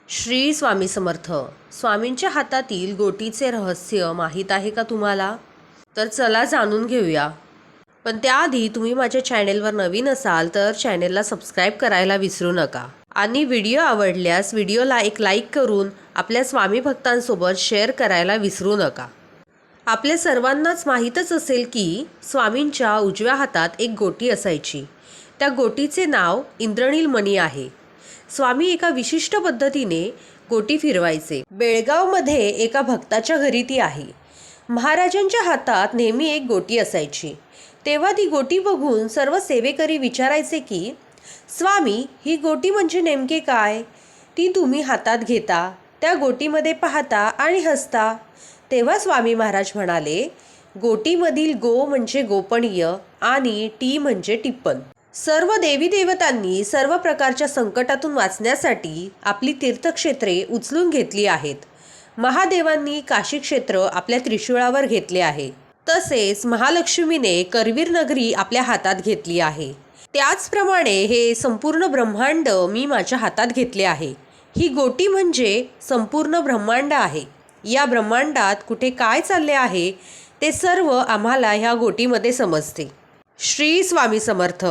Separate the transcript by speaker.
Speaker 1: श्री स्वामी समर्थ. स्वामींच्या हातातील गोटीचे रहस्य माहीत आहे का तुम्हाला? तर चला जाणून घेऊया. पण त्याआधी तुम्ही माझ्या चॅनेलवर नवीन असाल तर चॅनेलला सबस्क्राईब करायला विसरू नका. आणि व्हिडिओ आवडल्यास व्हिडिओला एक लाईक करून आपल्या स्वामी भक्तांसोबत शेअर करायला विसरू नका. आपल्या सर्वांनाच माहीतच असेल की स्वामींच्या उजव्या हातात एक गोटी असायची. त्या गोटीचे नाव इंद्रनील मणी आहे. स्वामी एका विशिष्ट पद्धतीने गोटी फिरवायचे. बेळगावमध्ये एका भक्ताच्या घरी ती आहे. महाराजांच्या हातात नेहमी एक गोटी असायची. तेव्हा ती गोटी बघून सर्व सेवेकरी विचारायचे की स्वामी, ही गोटी म्हणजे नेमके काय? ती तुम्ही हातात घेता, त्या गोटीमध्ये पाहता आणि हसता. तेव्हा स्वामी महाराज म्हणाले, गोटीमधील गो म्हणजे गोपनीय आणि टी म्हणजे टिप्पण. सर्व देवी देवतांनी सर्व प्रकारच्या संकटातून वाचण्यासाठी आपली तीर्थक्षेत्रे उचलून घेतली आहेत. महादेवांनी काशी क्षेत्र आपल्या त्रिशूळावर घेतले आहे. तसेच महालक्ष्मीने करवीर नगरी आपल्या हातात घेतली आहे. त्याचप्रमाणे हे संपूर्ण ब्रह्मांड मी माझ्या हातात घेतले आहे. ही गोटी म्हणजे संपूर्ण ब्रह्मांड आहे. या ब्रह्मांडात कुठे काय चालले आहे ते सर्व आम्हाला ह्या गोटीमध्ये समजते. श्री स्वामी समर्थ.